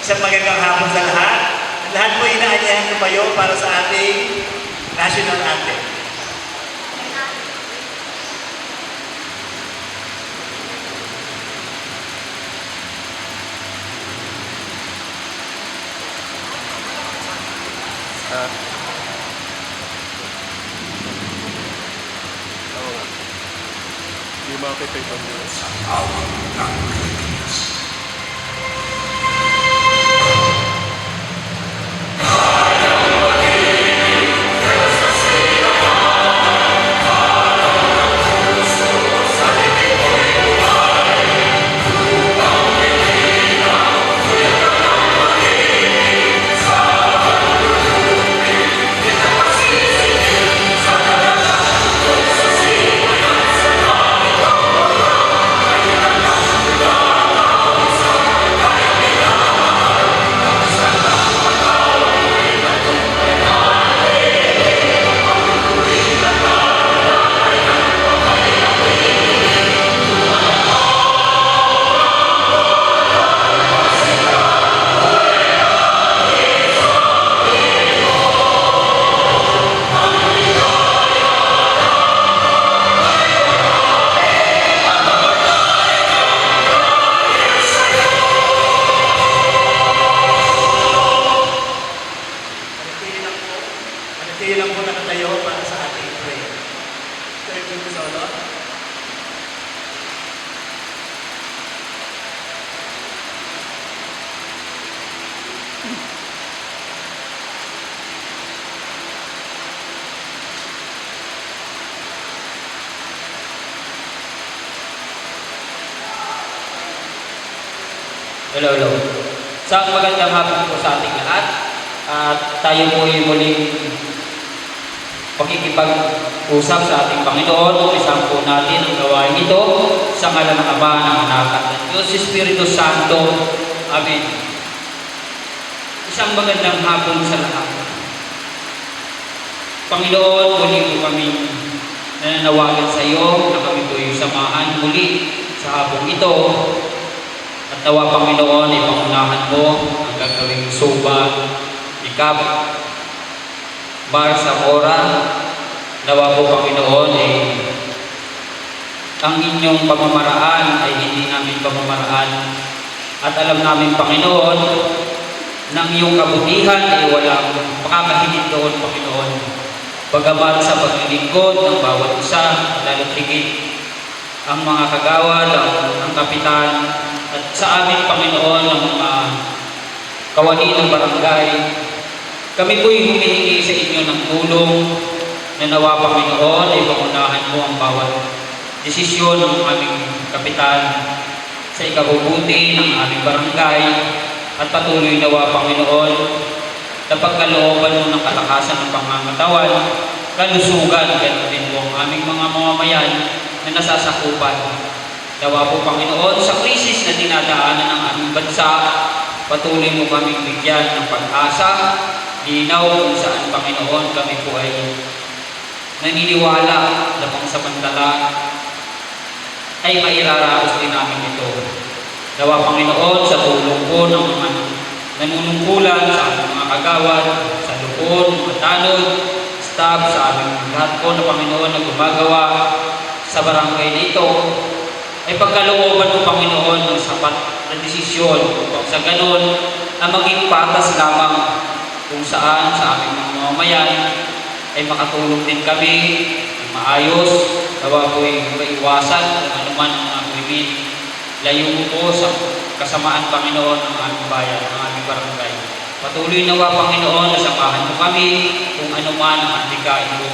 Isang magandang hapon sa lahat. Lahat po inaanyahan tumayo para sa ating national anthem. Di makita ito nila. Manatili lang po nakatayo para sa ating prayer. Third King Solo. Hello, hello. Sa magandang hapon po sa ating lahat. At tayo po ay muling pakikipag-usap sa ating Panginoon. Umpisahan po natin ang gawain ito sa ngalan ng Ama, ng Anak at ng Diyos Espiritu Santo. Amen. Isang magandang hapon sa lahat. Panginoon, muli po kami nananawagan sa iyo na kami po yung samahan muli sa hapong ito. At nawa, Panginoon, ay pangunahan mo ang gagawing suba, ikap, bar sa ora. Nawa po, Panginoon, ang inyong pamamaraan ay hindi namin pamamaraan. At alam namin, Panginoon, ng iyong kabutihan ay walang makakahigit doon, Panginoon. Bagamat sa paglilingkod ng bawat isa, lalo't higit ang mga kagawad, ang kapitan, at sa amin, Panginoon, ang mga kawani ng barangay, kami po'y humihingi sa inyo ng tulong na nawa, Panginoon, ay pangunahan mo ang bawat desisyon ng aming kapitan sa ikabubuti ng aming barangay at patuloy nawa, Panginoon, na pagkalooban mo ng kalakasan ng pangangatawan, kalusugan, ganoon din mo ang aming mga mamamayan na nasasakupan. Nawa po, Panginoon, sa krisis na dinadaanan ng aming bansa, patuloy mo kaming bigyan ng pag-asa, linaw kung saan, Panginoon, kami po ay naniniwala na pangsamantala ay mairaraos din namin ito. Nawa, Panginoon, sa tulong po ng mga nanunungkulan sa aming mga kagawad, sa lupon, mga tanod, staff, sa aming lahat po na, Panginoon, na gumagawa sa barangay na ito, ay pagkalooban mo, Panginoon, ng sapat na desisyon upang sa ganon na maging patas lamang kung saan sa aming mga mamamayan ay makatulong din kami ng maayos, nawa po ay maiwasan kung anuman ang mga krimen. Layo mo po sa kasamaan, Panginoon, ng aming bayan, ng aming barangay. Patuloy nawa, Panginoon, na samahan mo kami kung anuman ang andikain mo,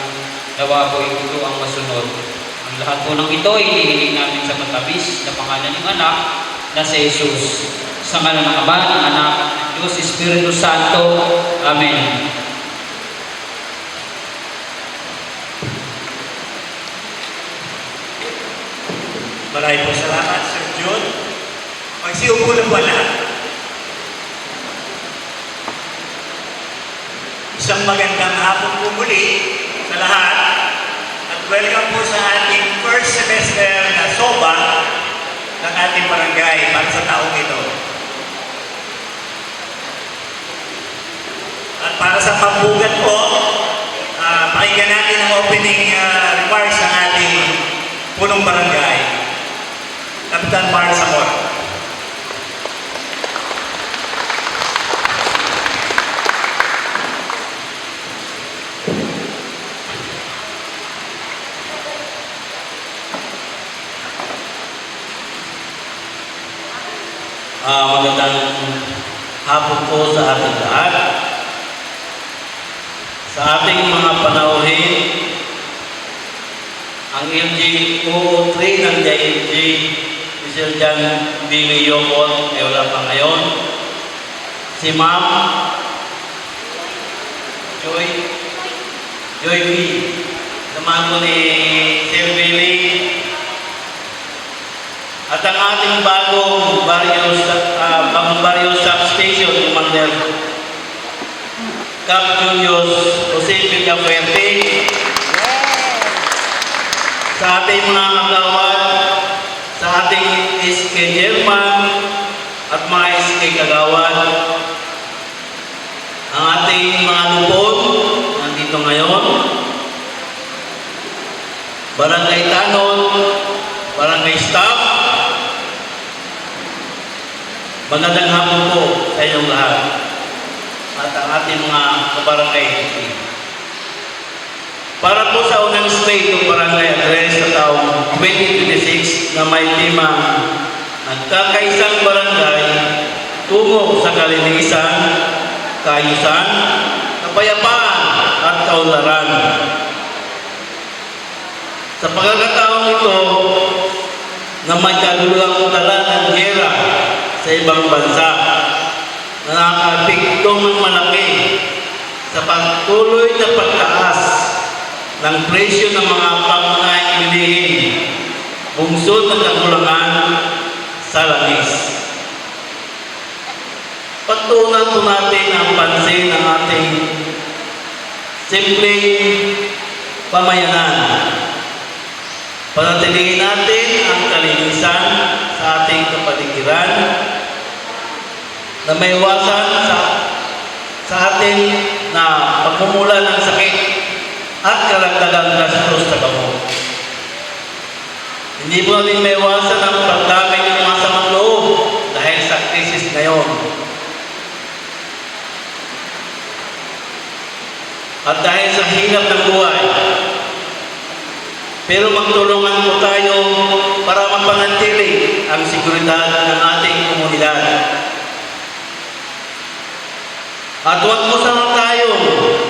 nawa po ay ito ang masunod. Ang lahat po ng ito ay hinihiling namin sa matabis na pangalan ng anak na si Jesus. Sa ngalan ng Ama, ng Anak, ng Diyos Espiritu Santo. Amen. Maraming po salamat, Sir John. Magsiupo na po lahat. Isang magandang hapon po muli sa lahat. Welcome po sa ating first semester na SOBA ng ating barangay para sa taong ito. opening remarks ng ating punong barangay, Kapitan Mark Zamora. Magandang hapon po sa ating lahat. Sa ating mga panauhin, ang LGO3 ng JLG, Mr. Jan Billy Yokot, ay wala pa ngayon. Si Ma'am Joy B. Naman ko ni Sir Billy. At ang ating bagong barrio substation commander, Cap Julius Jose Villafuerte. Sa ating mga kagawad, sa ating SK German at mga SK kagawad, ang ating mga lupon nandito ngayon, barangay tanod, barangay staff. Magandang hapon po sa inyong lahat at ang ating mga kabarangay. Para po sa unang state ng barangay address sa taong 2026 na may tema nagkakaisang barangay tungo sa kalinisan, kaayusan, kapayapaan at kaunlaran. Sa pagkakataong ito na may kaluluwang dala ng gera sa ibang bansa na nakakapiktong ng malaki sa patuloy na pagtaas ng presyo ng mga pangunahing bilihin, bungsod ng kakulangan sa langis. Patunan po natin ang pansin ng ating simpleng pamayanan. Panatilihin natin ang kalinisan sa ating kapaligiran na may iwasan sa atin na pagmumula ng sakit at kalagdagang gastos sa gamot. Hindi po natin may iwasan ang pagdamay ng masamang loob dahil sa krisis ngayon. At dahil sa hirap ng buhay, pero magtulungan po tayo para mapanatili ang seguridad ng ating komunidad. At huwag mo sana tayo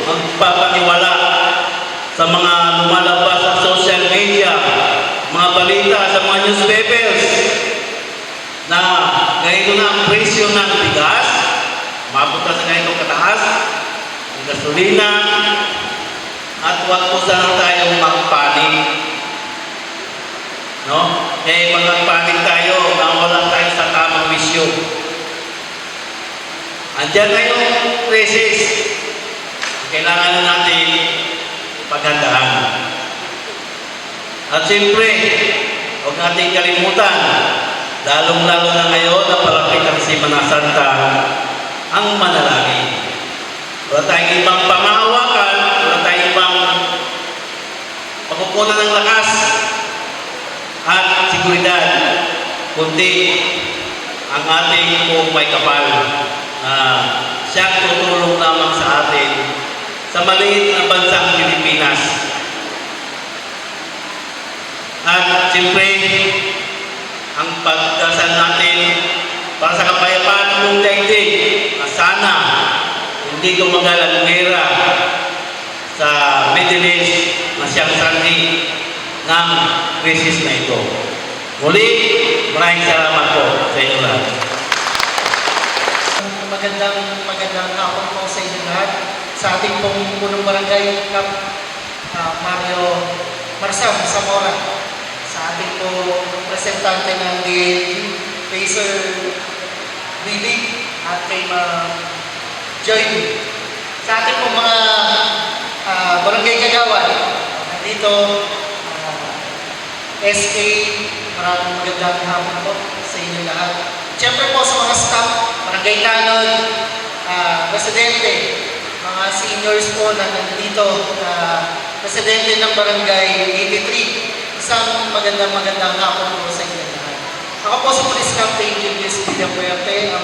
magpapaniwala sa mga lumalabas sa social media, mga balita sa mga newspapers na ganito na ang presyo ng bigas, mapunta sa ganitong kataas, ang gasolina, at huwag po sana tayong magpanik. No? Magpanik tayo na wala tayo sa tamang wisyo. Andiyan na yung krisis. Kailangan na natin paghandaan. At siyempre, huwag natin kalimutan, lalong-lalo na ngayon na palapit ang Semana Santa, ang manalangin. Wala tayong ibang pamahawakan, wala tayong ibang pagkukunan ng lakas at seguridad, kundi ang ating kung may kapal na siyang tutulong lamang sa atin sa maliit na bansang Pilipinas. At siyempre, ang pagdasal natin para sa kapayapaan ng buong daigdig na sana hindi tumagal ang gera sa Middle East na siyang sanhi ng krisis na ito. Muli, maraming salamat po sa inyo lahat. Magandang hapon po sa inyo lahat. Sa ating pong punong barangay, Cap Mario Marsam Zamora. Sa ating po representante ng DLG, Pacer Willie at kay Joy. Sa ating po mga barangay kagawad, nandito SK, maraming magandang hapon po sa inyo lahat. Siyempre po sa mga staff, barangay tanod, residente, mga seniors po na nandito na Presidente ng Barangay 83. Isang magandang hapon po sa inyo lahat. Ako po si Police Captain Julius Villapuerte, ang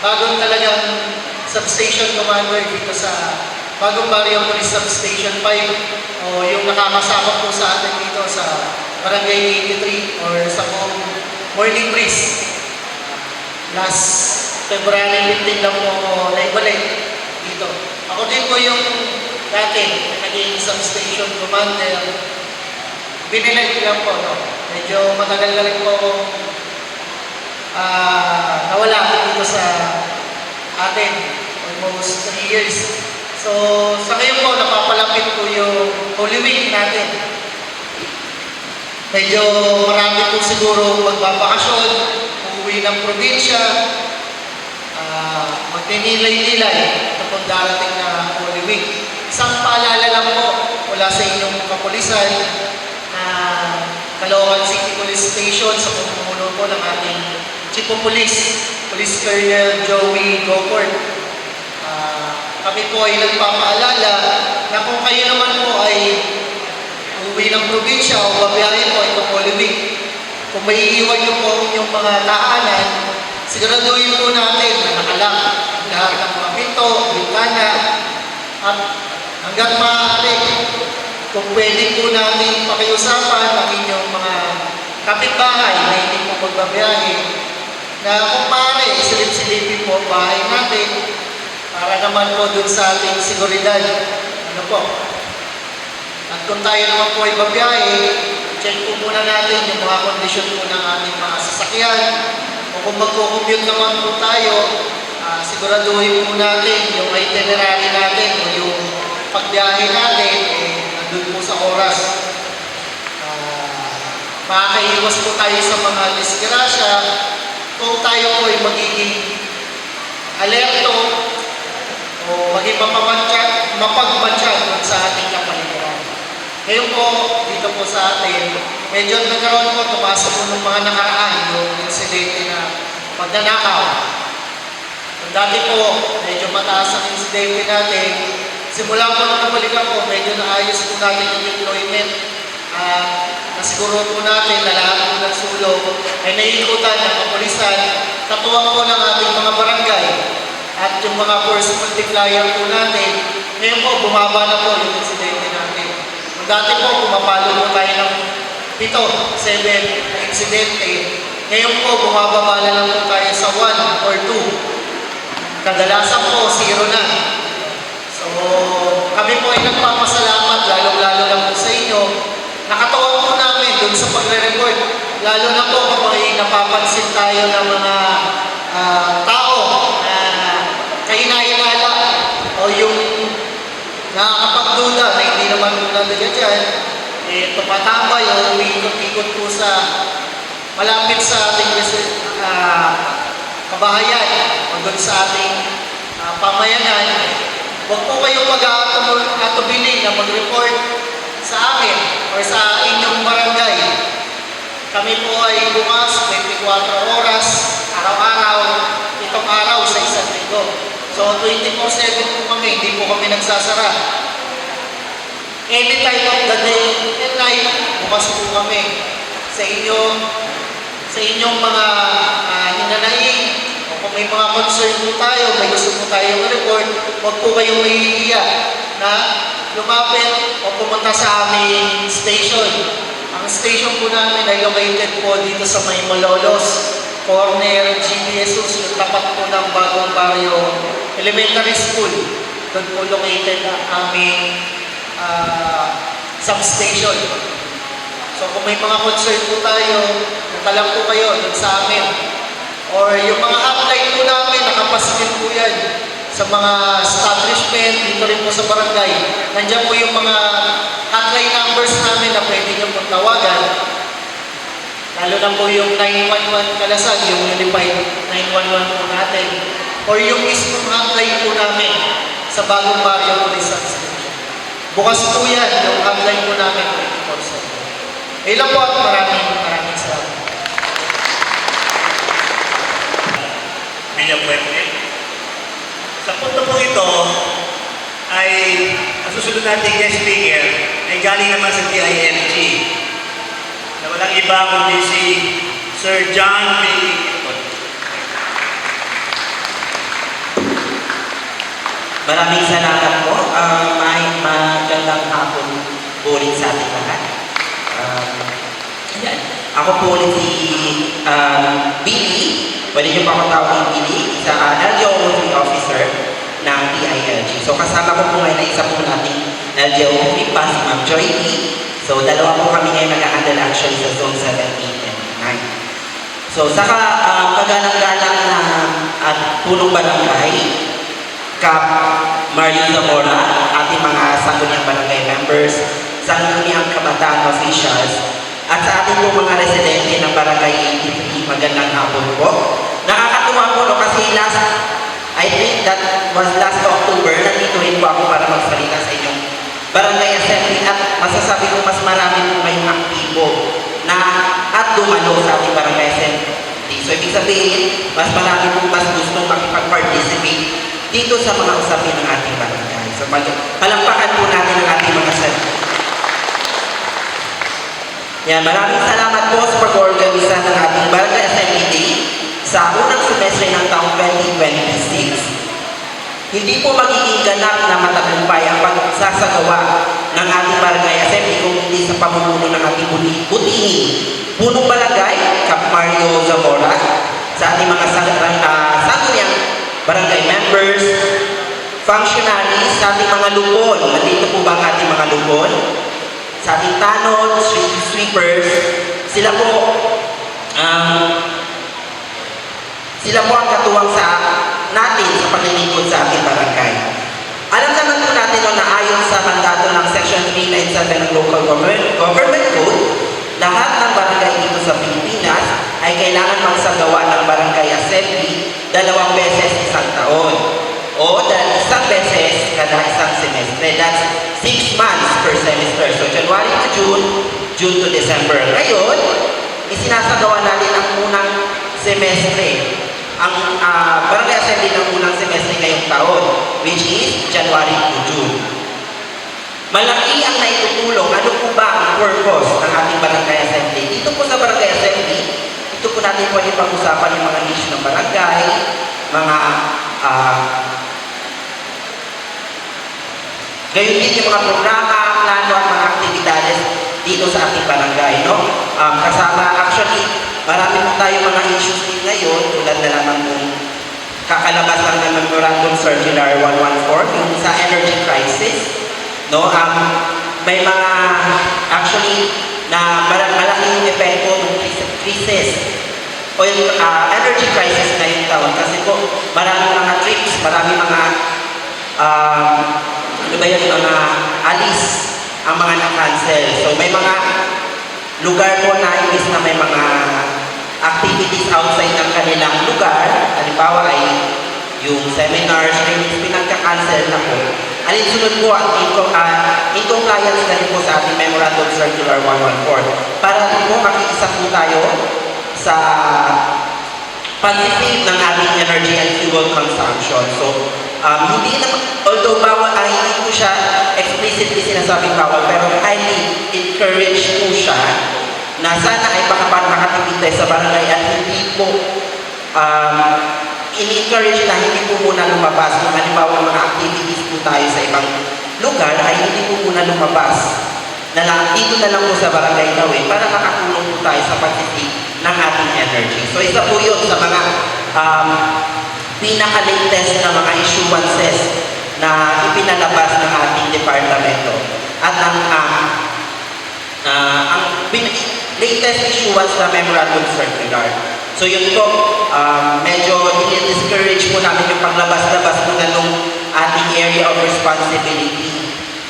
bagong talagang substation commander dito sa Bagong Barrio Police Substation 5 o yung nakakasama po sa atin dito sa Barangay 83 or sa buong Morning Breeze. Last February 15 lang po ako naibalik dito. Ako din po yung dati naging substation commander. Binilag lang po, no? Medyo matagal na rin po akong nawala dito sa atin. Almost 3 years. So, sa ngayon po, napapalapit po yung Holy Week natin. Medyo marami po siguro magbabakasyon, uuwi ng probinsya, magninilay-nilay kapag darating na Holy Week. Isang paalala lang po mula sa inyong kapulisan na Caloocan City Police Station sa pamumuno po ng ating Chief of Police, Police Colonel Joey Goport. Kami po ay nagpapaalala na kung kayo naman po ay uuwi ng probinsya o babiyahe po itong Holy Week, kung may iiwan niyo po yung mga tahanan, siguraduhin po natin na nakalock lahat ng mga pinto, bintana, at hanggang maaari, kung pwede po natin pakiusapan ang inyong mga kapitbahay na hindi po magbabiyahe, na kung maaari, silip-silipin po ang bahay natin, para naman po dun sa ating seguridad. Ano po? At kung tayo naman po ay babiyahe, check po muna natin yung mga kondisyon po ng ating mga sasakyan. O kung magko-commute naman po tayo, siguraduhin po natin yung itinerary natin o yung pagbiyahe natin, nandun po sa oras. Makakaiwas po tayo sa mga disgrasya kung tayo po ay magiging alerto o maging mapagmantsa sa ating kapaligiran. Ngayon po, dito po sa atin, medyo nagkaroon po, tumasok po ng mga nakaraan yung insidente na pagnanakaw. Kung dati po, medyo mataas ang insidente natin, simula po nung nabalikan po, medyo naayos po natin yung deployment. Nasiguro po natin na lahat po ng sulong ay naiikutan ng kapulisan, katuwang po ng ating mga barangay. At yung mga force multiplier po natin, ngayon po, bumaba na po yung insidente natin. Kung dati po, pumapalo po tayo ng 7, 7 na insidente, ngayon po, bumababa na lang po tayo sa 1 or 2. Kadalasan po, 0 na. So, kami po ay nagpapasalamat, lalong-lalo lang po sa inyo. Nakatawag po namin dun sa pagre-report, lalo na po kapag napapansin tayo ng mga tao na kahinayalala o yung nakakapagduda na hindi naman po natin dyan, tumatambay o umiikot-ikot po sa malapit sa ating kabahayan o doon sa ating pamayanan. Huwag po kayong mag-aatubili na mag-report sa amin o sa inyong barangay. Kami po ay bukas 24 oras, araw-araw, itong araw sa isang linggo. So 24/7 po kami, hindi po kami nagsasara. Any time of the day and night, bukas po kami sa inyong mga hinanaing. O kung may mga concern po tayo, may gusto po tayong report, huwag po kayong mahihiya na lumapit o pumunta sa aming station. Ang station po namin ay located po dito sa may Malolos, corner GBSUS, yung tapat po ng Bagong Barrio Elementary School. Doon po located ang aming substation. So kung may mga concern po tayo, punta lang po kayo doon sa amin. Or yung mga hotline po namin, nakapaskil po yan sa mga establishment, dito rin po sa barangay. Nandiyan po yung mga hotline numbers namin na pwede nyo pong tawagan. Lalo na po yung 911 Kalasag, yung Unified 911 po natin. Or yung mismong hotline po namin sa Bagong Barrio Police Substation. Bukas po yan, yung hotline po namin 24/7. Ilan po at maraming salamat. Villapuerte. Sa punto po ito ay susunod nating guest speaker ay galing naman sa DILG na walang iba kundi si Sir John P. Maraming salamat po. Magandang hapon po ulit sa ating lahat. Ayan. Ako po ulit si Billy. Pwede niyo pa ako tawagin Billy, sa LGO3 officer ng DILG. So kasama ko po ngayon na isa po nating LGO3 pa, si Ma'am Joy P. So dalawa po kami ngayon nag-handle actually sa Zone 7, 8, and 9. So saka kagalang-galang na at punong barangay, Kap Mario Zamora, ating mga sangguniang barangay members, sangguniang kabataan officials, at sa ating po mga residente ng Barangay 83, magandang hapon po. Nakakatuwa po no, kasi I think that was last October, nandito rin po ako para magsalita sa inyong Barangay Assembly at masasabi ko mas marami po kayong aktibo na at dumalo sa ating Barangay Assembly. So ibig sabihin, mas marami po mas gusto makipag-participate dito sa mga usapin ng ating barangay. So palampakan po natin ang ating mga sarili. Yan, maraming salamat po sa pag-organisa ng ating Barangay Assembly Day sa unang semestre ng taong 2026. Hindi po magiging ganap na matagumpay ang pagsasagawa ng ating Barangay Assembly kung hindi sa pamumuno ng ating butihin. Punong barangay, Kap Mario Zamora, sa ating mga sangguniang barangay members, functionaries, sa ating mga lupon. Nandito po ba ang ating mga lupon? Sa ating tanod, street sweepers, sila po ang katuwang sa natin sa paglilingkod sa ating barangay. Alam naman po natin na ayon sa mandato ng Section 397 ng Local Government Code, lahat ng barangay dito sa Pilipinas ay kailangan magsagawa ng barangay assembly 2 beses isang taon o isang beses kada isang semestre. That's 6 months per semester. So January to June, June to December. Ngayon, isinasagawa natin ang unang semestre, ang barangay assembly ng unang semestre ngayong taon, which is January to June. Malaki ang naitutulong. Ano po ba ang purpose ng ating barangay assembly? Dito po sa barangay assembly, dito po natin pwede pag-usapan yung mga issue ng barangay, mga gayon din yung mga programa, plano at mga aktibidades dito sa ating barangay, no? Kasama, actually, marami po tayong mga issues din ngayon, tulad na lamang kung kakalabas lang ng Memorandum Circular 114, yung sa energy crisis, no? May mga, actually, na malaking epekto ng crisis o yung energy crisis ngayong taon kasi po maraming mga trips, maraming mga mga alis ang mga na-cancel. So may mga lugar po na imbis na may mga activities outside ng kanilang lugar, halimbawa ay yung seminars, pinagka-cancel na po. Alinsunod po ang in compliance na rin po sa ating Memorandum Circular 114 para po makikisa po tayo sa pag-save ng ating energy and fuel consumption. So, hindi naman, although bawal, hindi po siya explicitly sinasabing bawal, pero highly encourage po siya na sana ay makatipid tayo sa barangay at hindi po in-encourage na hindi po muna lumabas. Kung halimbawa mga activities po tayo sa ibang lugar, ay hindi po muna lumabas. Dito na lang po sa barangay gawin para makatulong po tayo sa pag-save ng ating energy. So isa po yun sa mga pinaka-latest na mga issuances na ipinalabas ng ating departamento. At ang latest issuance na Memorandum Circular. So yun po, medyo i-discourage po namin yung paglabas-labas po na nung ating area of responsibility.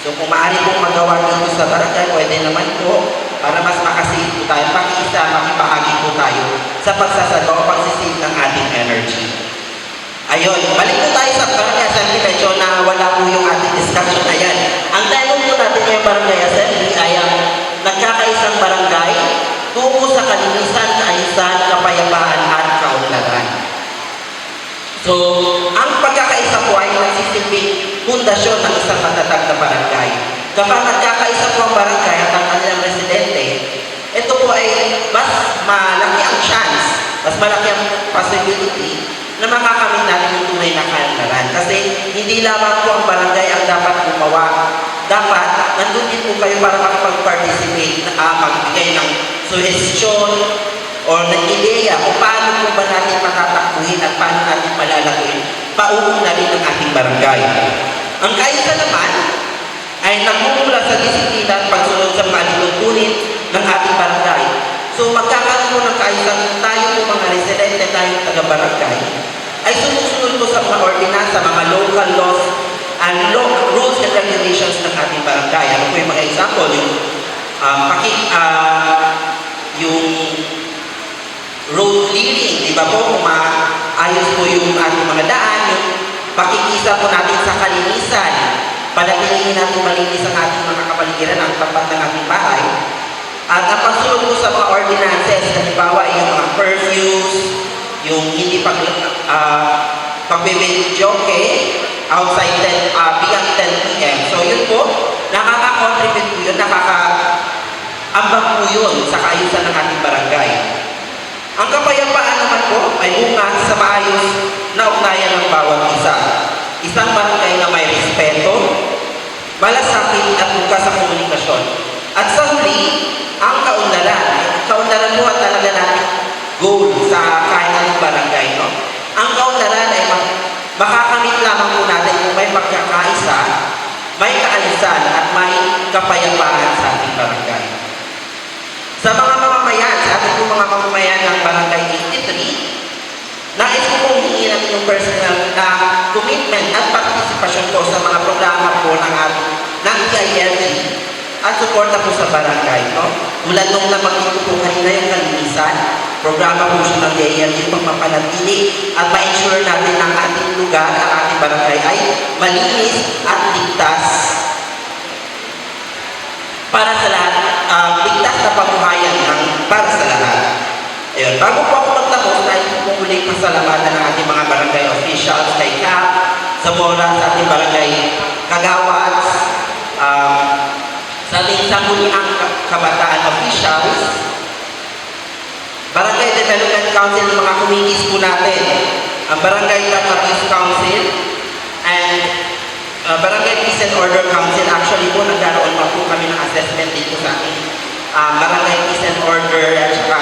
So kung maaari pong magawa dito sa barangay, pwede naman po para mas makasave po tayo, makibahagi po tayo sa pagsasagawa o pagsisave ng ating energy. Ayun, balik po tayo sa barangay assembly, medyo na wala po yung ating discussion na yan. Ang tanong po natin ngayong barangay assembly ay ang nagkakaisang barangay tungo sa kalinisan, kaayusan, kapayapaan at kaunlaran. So, ang pagkakaisa po ay nagsisilbing pundasyon ng isang matatag na barangay. Kapag nagkakaisa po ang barangay at ang kanilang residente, ito po ay mas malaki ang chance, mas malaki ang possibility na makakamit natin yung tunay na kaunlaran. Kasi hindi lamang po ang barangay ang dapat gumawa. Dapat, nandun din po kayo para makapag-participate, magbigay ng suggestion o ng ideya kung paano po ba natin matatakbuhin at paano natin palalaguin pauuna rin ng ating barangay. Ang kaisa naman ay nagmumula sa disiplina at pagsunod sa mga lituntunin ng ating barangay. So magkakaroon po ng kaisa, tayo po mga residente, tayong taga-barangay, ay sumusunod po sa mga ordinansa, mga local laws and rules and regulations ng ating barangay. Ano po yung mga example? Yung road clearing, di ba po? Kung maayos po yung ating mga daan, yung pakikisa po natin sa kalinisan, panatilihin natin malinis ang ating mga kapaligiran, ang tapat ng ating bahay. At ang pagsunod po sa mga ordinances, halimbawa yung mga curfews, yung hindi pagbibidyoke outside beyond 10 p.m. So yun po, nakaka-contribute po yun, nakaka-ambag po yun sa kaayusan ng ating barangay. Ang kapayapaan naman po ay bunga sa maayos na ugnayan ng bawat isa. Isang barangay na may respeto, malasakit at bukas sa komunikasyon. At sa huli, ang kaunlaran po at talaga natin goal sa kahit anong barangay. No? Ang kaunlaran ay makakamit lamang po natin kung may pagkakaisa, may kaalisan at may kapayapaan sa ating barangay. Sa mga mamamayan, sa ating po mga mamamayan ng Barangay 83, nais ko pong hingin natin yung personal na commitment at partisipasyon po sa mga programa po ng DILG at suporta po sa barangay. No? Tulad nung nabanggit ko po kanina yung kalinisan, programa po siya ng DILG pang mapanatili at ma-ensure natin ang ating lugar, ang ating barangay ay malinis at ligtas para sa lahat, ligtas na pamuhayan para sa lahat. Ayun, bago po ako magtapos, tayo po muling pasalamatan ng ating mga barangay officials, kay Cap, Zamora, sa ating barangay Kagawad, sa ating sangguniang kabataan officials, Barangay Development Council, ng mga committees po natin, ang Barangay Abuse Council, and Barangay Peace and Order Council. Actually po, nagkaroon pa po kami ng assessment dito sa ating Barangay Peace and Order at saka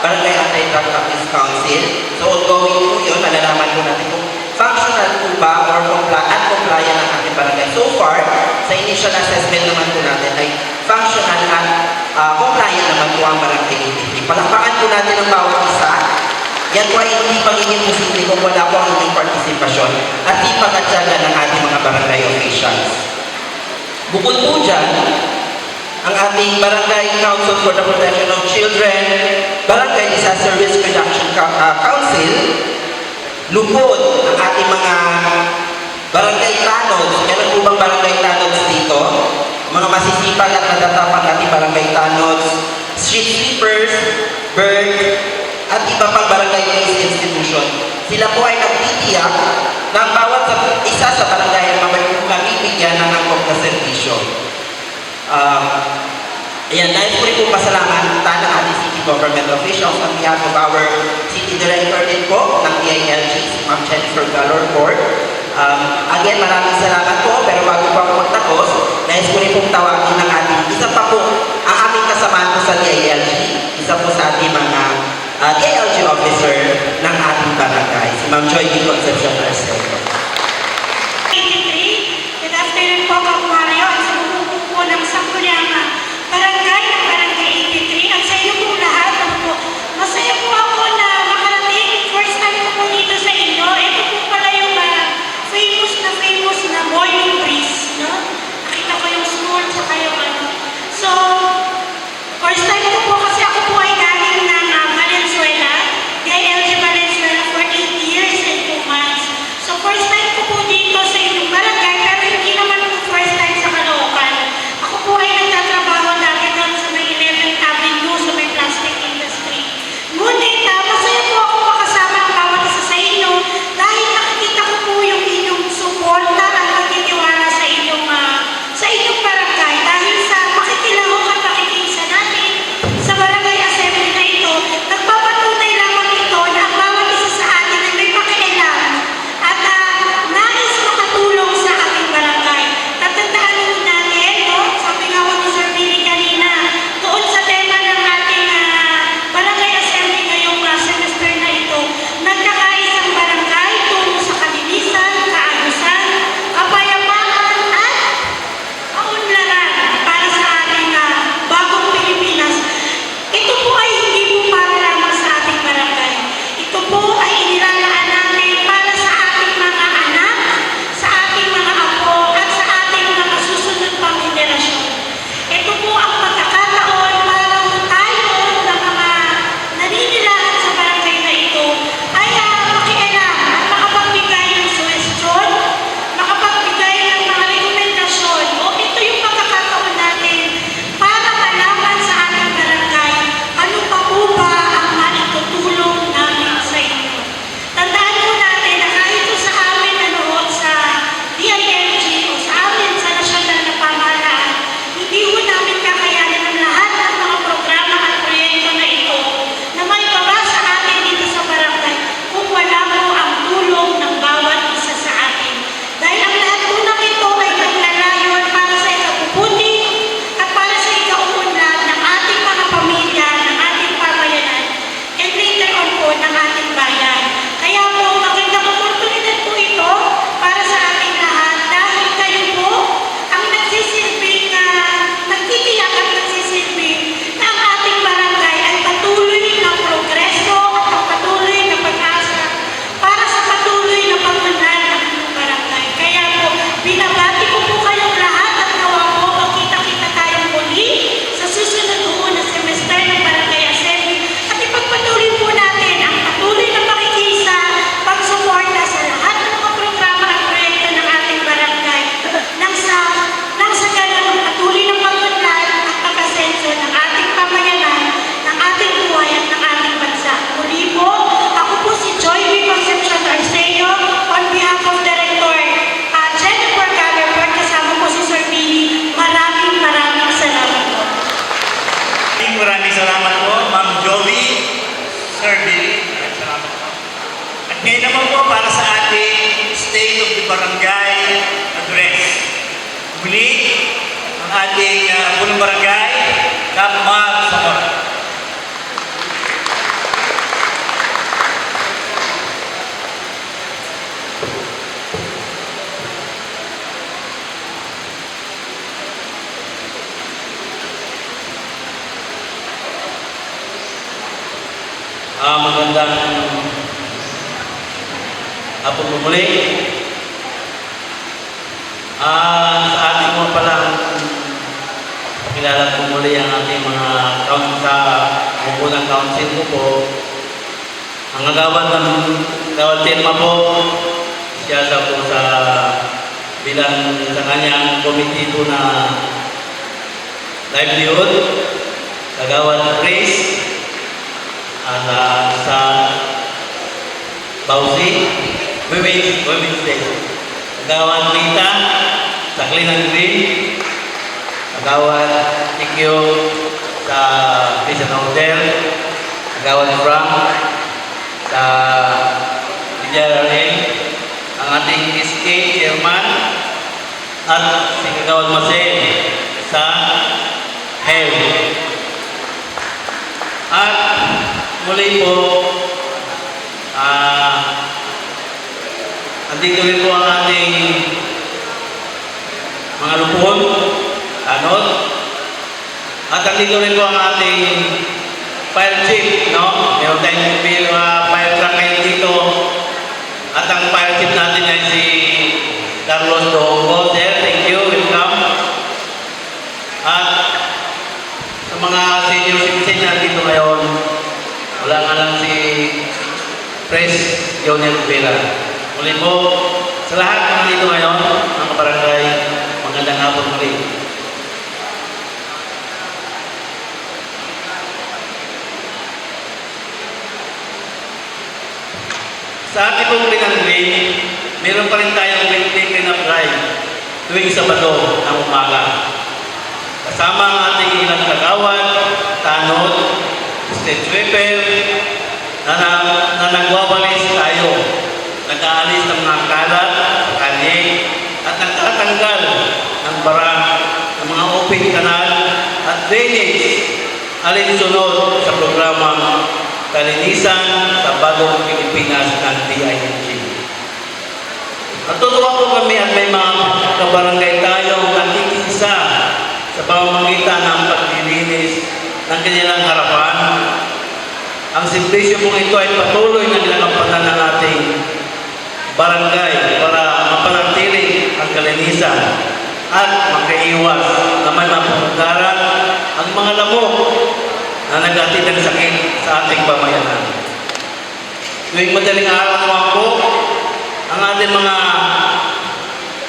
Barangay Anti-Drug Abuse Council. So ongoing po yun, malalaman po natin kung functional po ba or compliant ang ating barangay. So far, sa initial assessment naman po natin ay functional at compliant naman po ang Barangay 83. Palakpakan po natin ang bawat isa. Yan po ay hindi pagiging posible kung wala po ang inyong partisipasyon at sipag at tiyaga ng ating mga barangay officials. Bukod po dyan, ang ating Barangay Council for the Protection of Children, Barangay Disaster Risk Reduction Council, lupod ang ating mga barangay tanods. Meron po bang barangay tanods dito? Mga masisipag at natatapang ating barangay tanods, street sweepers, bird, at iba pang barangay-based institution. Sila po ay nagtitiyak ng bawat isa sa barangay ay mabibigyan ng angkop na serbisyo. Ayan, nais ko rin po pasalamatan ng ating city government officials on behalf of our city director din po ng DILG, si Ma'am Jennifer Galorport. Again, maraming salamat po, pero bago po ako magtapos, nais ko rin pong tawagin ng ating isa pa po, ang aming kasamahan po sa DILG, isa po sa ating mga DILG officer ng ating barangay, si Ma'am Joy D. Concepcion Arcelo. Good afternoon po, Kap Mario, at sa buong po ng Sangguniang Barangay ng Barangay 83. At sa inyo pong lahat, masaya po ako na makarating. First time ko po dito sa inyo. Ito po pala yung famous na morning breeze. No? Nakita ko yung school, tsaka yung ano. So, first time ko po kasi ako po ay galing ng Valenzuela, DILG Valenzuela for 8 years and 2 months. So, first hapon po muli. Sa ating mga palang pakilala po muli ang ating mga sa bumunang council ko po. Ang agawad ng Gawad Telma po, siya po sa bilang sa kanyang committee po na livelihood, Kagawad Grace, at sa Bausi, Women's Day. Kagawad Rita, sa Clean Green, Kagawad Tikyo sa Prison Hotel, Kagawad Frank sa DRN, ang ating SK Chairman, at si Kagawad Marcel sa Health. At muli po, andito rin po ang ating mga lupon, tanod, at andito rin po ang ating fire chief, no? Meron tayong fire truck ngayon dito, at ang fire chief natin ay si Carlos Doongo. Sir, thank you, welcome. At sa mga senior citizen na dito ngayon, wala nga lang si Pres Joniel Rivera. Muli po, sa lahat ng dito ngayon, mga kabarangay, magandang hapon muli. Sa ating pong Green, meron pa rin tayong weekly clean-up drive tuwing Sabado ng umaga. Kasama ang ating ilang kagawad, tanod, state sweeper, na nagwawalis tayo, nag-aalis ng mga kalat, kani, at nagtatanggal ng bara ng mga open canal at drainage alinsunod sa programang Kalinisan sa Bagong Pilipinas ng DILG. Natutuwa po kami at may mga kabarangay tayong nakikisa sa pamamagitan ng paglilinis ng kanilang harapan. Ang simplisyo pong ito ay patuloy na ginagampanan ng ating barangay para mapanatili ang kalinisan at makaiwas na may mapagdaran ang mga lamok na naghatid ng sakit sa ating pamayanan. Tuwing madaling araw naman po, ang ating mga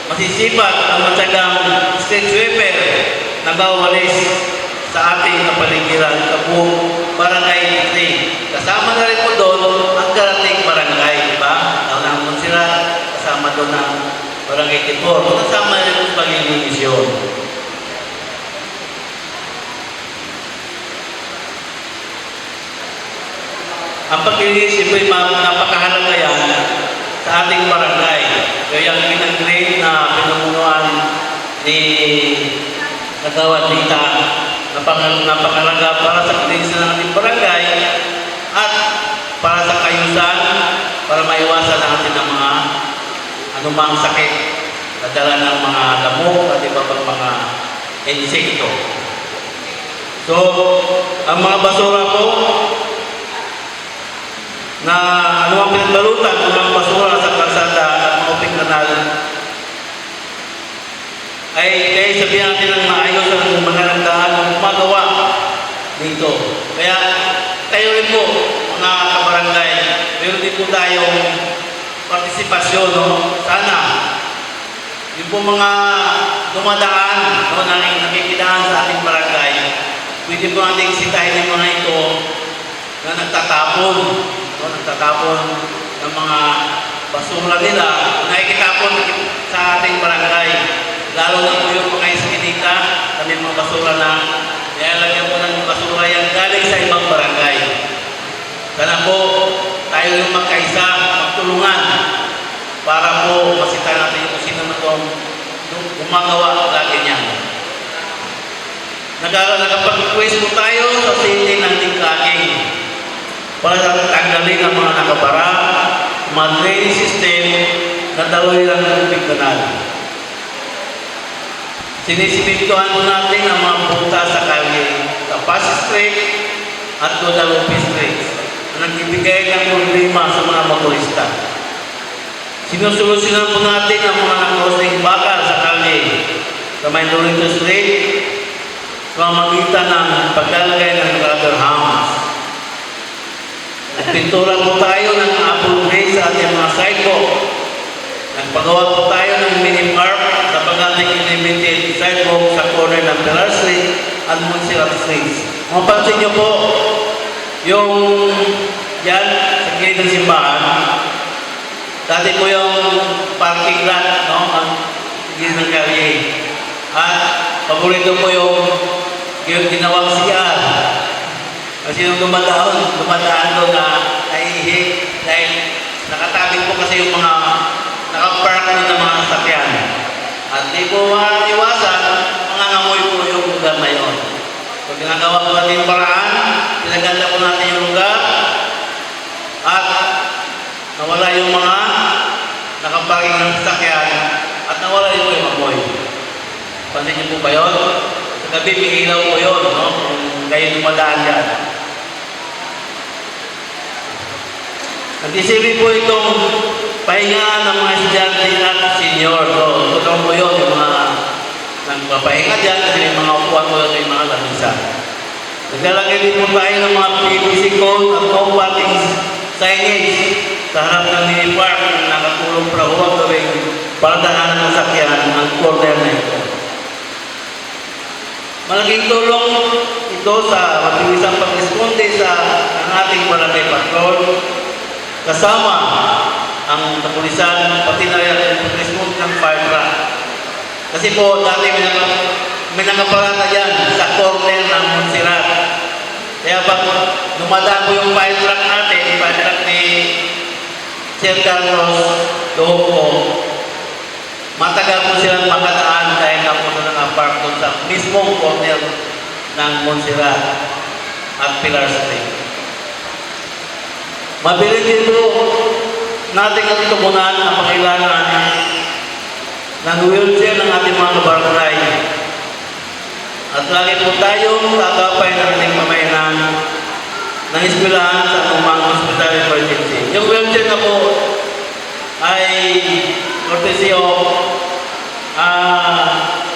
masisipag ang matyagang state sweeper na bawalis sa ating kapaligiran sa buong barangay district. Kasama na rin po doon ang karating barangay, diba? Ang Monserrat, kasama doon ang barangay Tipor. Kasama na rin po paglilinis yun. Ang paglilinis, siyempre napakahalaga yan sa ating barangay. Kaya ang pinag-grade na pinumunuan ni Kagawad Rita, napakahalaga para sa kalinisan ng ating barangay at para sa kayusan, para maiwasan natin ang mga anumang sakit na dala ng mga lamok at iba pang mga insekto. So, ang mga basura po na anumang pinagbalutan ng mga basura sa kalsada at mga uping kanal ay kaya sabihin natin ng maayos ang maharanggaan ng gumagawa dito. Kaya tayo rin po, mga kabarangay, meron din po tayong partisipasyon, no? Sana yung po mga dumadaan, no, nakikidaan sa ating barangay, pwede po natin sitahin yung mga ito na nagtatapon, no, nagtatapon ng mga basura nila, nakikitapon sa ating barangay. Lalo na po yung mga iskinita, kami mga basura na nilalagyan po ng basura yan galing sa ibang barangay. Sana po tayo yung magkaisa, magtulungan para po masita natin kung sino na itong gumagawa lagi niyan. Nakapag-request po tayo sa city ng Tingkaking para tanggalin ang mga nakabara, mga drainage system na daloy lang ng tubig kanal. Sinisipintuhan po natin ang mga punta sa kalye, sa Pasig Street at Guadalupe Street na nagbibigay ng problema sa mga motorista. Sinusolusyonan po natin ang mga nakosting bakal sa kalye sa may Dorito Street sa pamamagitan ng paglalagay ng rubber humps. Nagpintura po tayo ng apple gray sa ating mga sidewalk. Nagpagawa po tayo ng mini park sa pag-ating limited sidewalk sa corner ng Pilar Street at Montserrat Street. Mapansin niyo po, yung yan, sa gilid ng simbahan, dati po yung parking lot, no? Ang gilid ng kalye. At paborito po yung ginawang CR. Kasi yung dumadaan doon na naihi dahil nakatabing po kasi yung mga nakapark doon ng mga sasakyan. At di po iwasan, mangangamoy po yung lugar na yun. So ginagawa po natin yung paraan, pinaganda po natin yung lugar, at nawala yung mga nakaparking ng sasakyan, at nawala yung amoy. Pansin niyo po ba yun? Sa gabi, may ilaw po yun, no? Kung kayo dumadaan dyan. Nag-isipin po itong pahinga ng mga estudyante at senior. So, ito po yun, yung mga nagpapahinga dyan, kasi may mga upuan po yun, yung mga lamisa. Naglalagay din po tayo ng mga PVC cone at no parking signage sa harap ng mini park na nakatulong para huwag gawing paradahan ng sakyan ang corner na ito. Malaking tulong ito sa mabilisang pag-responde sa ating barangay patrol, kasama ang kapulisan, pati na rin ang pag-responde ng fire truck. Kasi po, dati may nakaparata dyan sa corner ng Montserrat. Kaya pag dumadaan po yung fire truck natin, fire truck ni Sir Carlos doon po, matagal po silang makadaan dahil na po na nakapark doon sa mismong corner ng Montserrat at Pilar Street. Mabilis din po natin ang tumunan ang pangailangan ng wheelchair ng ating mga kabarangay. At lagi po tayong kakapay ng ating pamayanan ng eskwelahan sa umang hospital emergency. Yung wheelchair na po ay courtesy of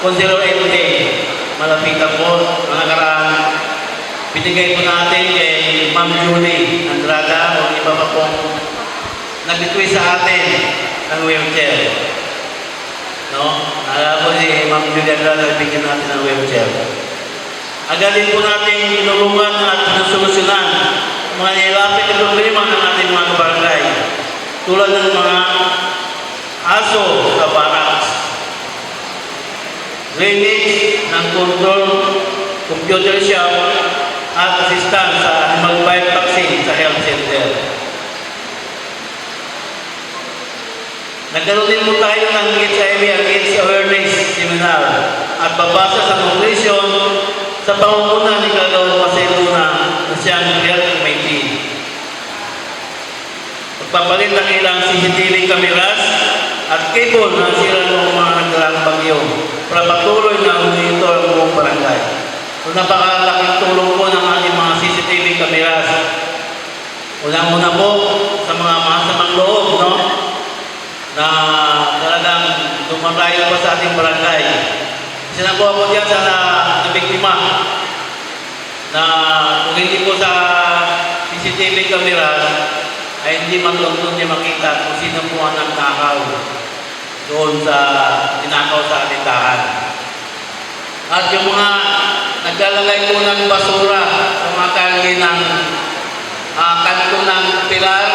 Consuelo Ente. Malapitan po, mga karaan. Binigay po natin kay Ma'am Julie Andrada o iba pa pong nag-request sa atin ng wheelchair. No? Naalala po si Ma'am Julie Andrada, bigyan natin ng wheelchair. Agad din po natin tinulungan at sinusolusyonan ang mga nilapit na problema ng ating mga kabarangay. Tulad ng mga aso sa barracks, drainage ng control, computer shop, at assistant sa animal bite vaccine sa health center. Nagkaroon din po tayo ng HIV at AIDS awareness seminar at babasa sa nutrition sa pangunguna ni Kagawad Maseluna na siyang health committee. Pagpapalit ng ilang CCTV cameras at cable na sira ng mga nagdarang bagyo para patuloy na monitor ang buong barangay. So napakalaking tulong po ng ating mga CCTV cameras. Unang-una po sa mga masamang loob, no? Na talagang dumarayo po sa ating barangay. Isa na po ako dyan sa nabiktima na kung hindi po sa CCTV cameras ay hindi matulog niya makita kung sino po ang nagtakaw doon sa tinakaw sa tindahan. At yung mga naglalagay po ng basura sa mga kalye ng kanto ng Pilar,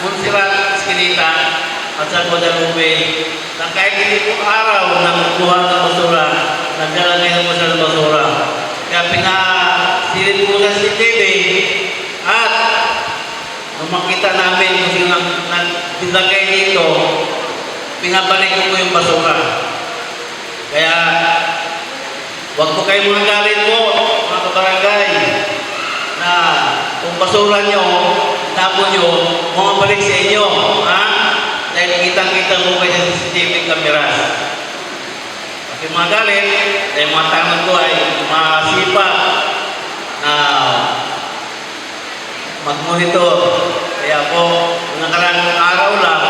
Montserrat, Esquinita, at sa Guadalupe, na kahit hindi po araw ng kuha ng basura, naglalagay na po siya ng basura. Kaya pinasilip po sa CCTV at nung makita namin kung sino naglagay dito, pinabalik ko po yung basura. Kaya huwag po kayo mga galit po, mga kabarangay, na kung basura nyo, tapon nyo, bumabalik sa inyo. Ha? Dahil kitang-kita mo kayo sa CCTV cameras. Kasi mga galit, dahil mga tanong ko ay masipag na mag-monitor. Kaya po, nakarang araw lang,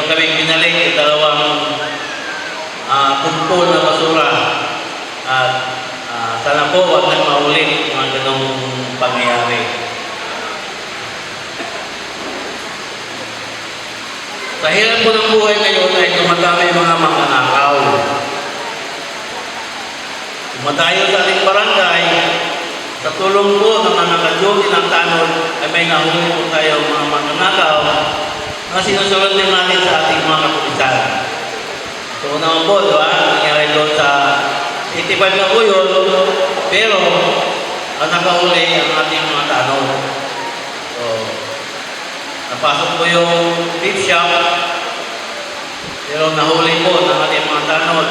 kami pinalik yung dalawang kumpol na basura. At sana po huwag nang maulit mga ganong pangyayari. Sa hirap po ng buhay ngayon ay dumadami mga magnanakaw. Dumadayo sa ating barangay, sa tulong po ng mga naka-duty ng tanod ay may nahuli po tayo mga magnanakaw na sinusunod din natin sa ating mga kapulisan. So naman po, di ba? Nangyari doon sa 85 na po yun, pero ang nakahuli ang ating mga tanod. So, napasok po yung beef shop, pero nahuli po ng ating mga tanod.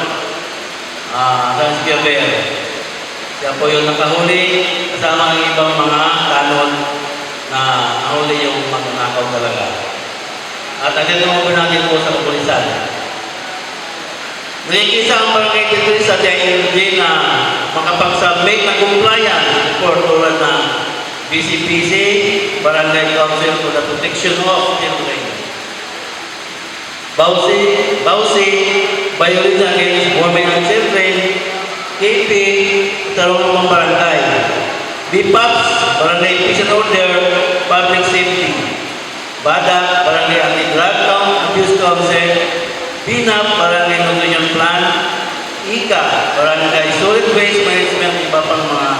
Lance Gabriel. Siya po yung nakahuli kasama ng ibang mga tanod na nahuli yung magnanakaw talaga. At agad po natin po sa kapulisan. Nakikisa ang barangay dito sa DILG na makapag-submit na compliance report tulad ng BCPC, Barangay Council for the Protection of Children. BAUSI, Violence Against Women and Children, KP, Tarungan ng Barangay, BPAPS, Barangay Peace and Order, Public Safety, BADAC, Barangay Anti-Drug Abuse Council, BINAP, Barangay Nutrition Plan, ICA, Barangay Solid Waste Management, iba pang mga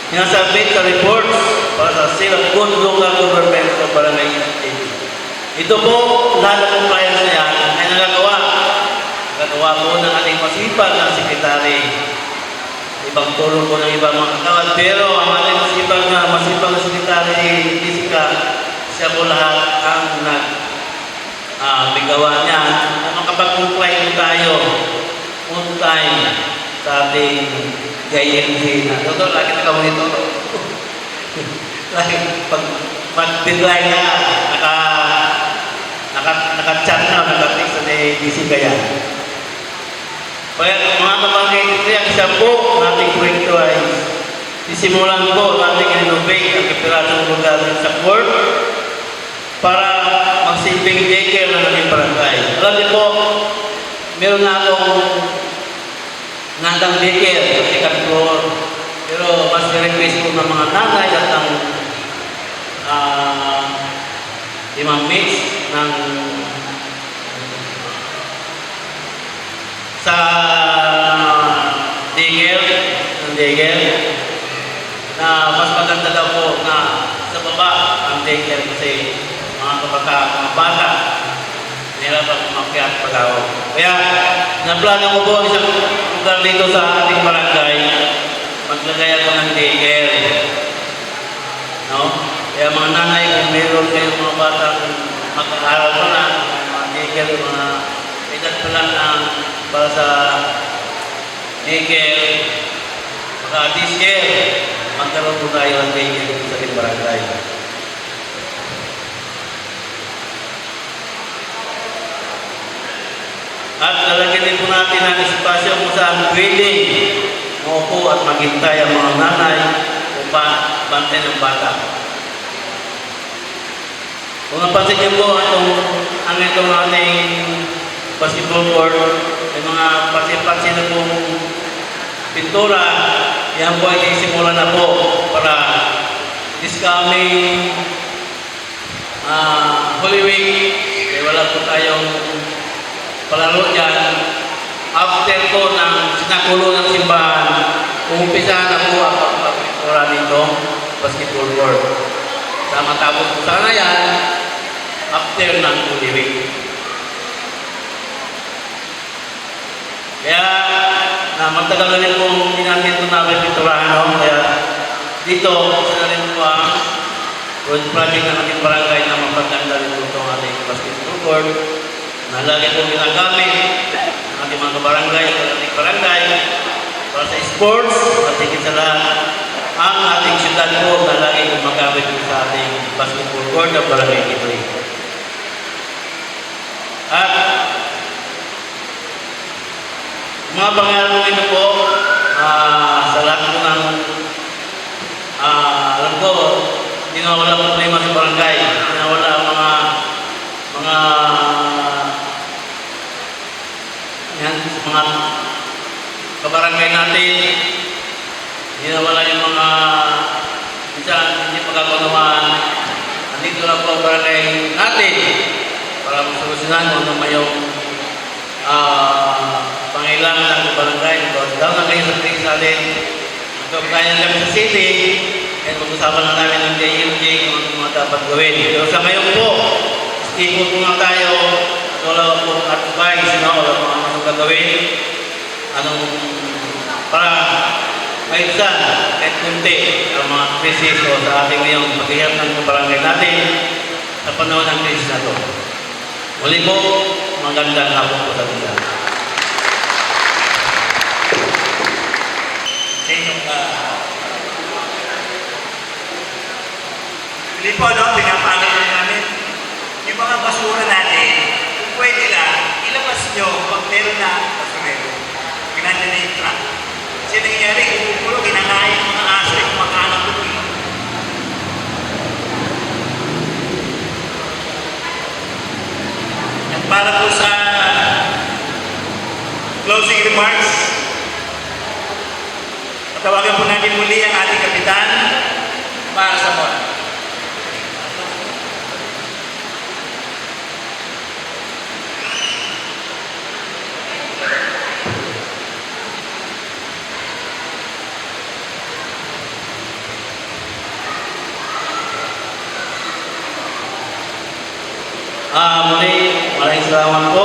sinasabit sa reports para sa sale of good local government sa Barangay Unity. Ito po, lahat ng compliance na yan ay nagagawa. Nagagawa po ng ating masipag na sekretary. Ibang tulong po ng ibang mga kagawad. Pero ang ating masipag na sekretary, Jessica, siya po lahat ang bigawa niya. Na makapag-comply tayo on time sa ating JMG na. Toto, lagi na kamo nito. Lagi, pag-deadline na, naka-chat na, naka-text na Jessica yan. Kaya mga kapangay, kaya isa po nating proyekto ay sisimulan po nating renovate ang kapirasong lugar sa court para magsilbing daycare na naging barangay. Alam niyo po, meron na akong nandang daycare sa second floor, pero mas request po ng mga nanay at ng limang mates ng sa daycare na mas maganda daw po na sa baba ang daycare kasi mga bata nahirapan umakyat pag-aw. Kaya naplano ko po isang lugar dito sa ating barangay, maglagay ako ng daycare. No? Kaya mga nanay, kung meron kayong mga bata kung mag-aaral pa lang, mga daycare, mga edad pa lang para sa daycare, maka this year, magkaroon po tayo ng daycare sa ating barangay. At lalagyan din po natin ang espasyo kung saan pwedeng maupo at maghintay ang mga nanay upang bantay ng bata. Kung napansin niyo po ang itong ating basketball court, may mga pansin-pansin na pong pintura, yan po ay simula na po para this coming Holy Week, ay wala po tayong palaro dyan. After po ng sinakulo ng simbahan, umpisahan na po ang pagpapintura nito basketball court. Sa matapos po sana yan, after ng Holy Week. Kaya, matagal na rin pong ginamit ito namin pinturahan, no? Kaya, dito, isa na rin po ang project ng ating barangay na mapaganda rin po itong ating basketball court na lagi pong ginagamit ng ating mga barangay at ating barangay para sa sports at higit sa lahat ang ating syudad po na lagi pong magamit sa ating basketball court at barangay ito. At mga pangalan ito po, sa lahat po ng alam ko, hindi na wala problema sa barangay, hindi na wala ang mga natin. Hindi nawala yung mga minsan hindi pagkakunawaan. Nandito na po ang barangay natin para masolusyonan kung ano may yung pangailangan ng barangay. Daw na kayo sa place natin. Magkakayan kami sa city. Kaya mag-usapan na namin ng JMJ kung ano mga dapat gawin. Pero sa ngayon po, ikot muna tayo at wala po advice, no? Wala po anong gagawin. Anong para maisan kahit kunti ang mga krisis o sa ating ngayong paghihirap ng barangay natin sa panahon ng krisis na ito. Muli po, magandang hapon po sa bisa. Sa inyong hindi po, no? Pinapagod namin yung mga basura natin. Kung pwede lang, ilabas nyo pag meron na basurero. Pinandiyan na yung truck. Kasi nangyayari, kumukulo, kinakain ng mga aso yung kumakain ko. At para po sa closing remarks, patawagan po natin muli ang ating kapitan para sa mall. Muli, maraming salamat po.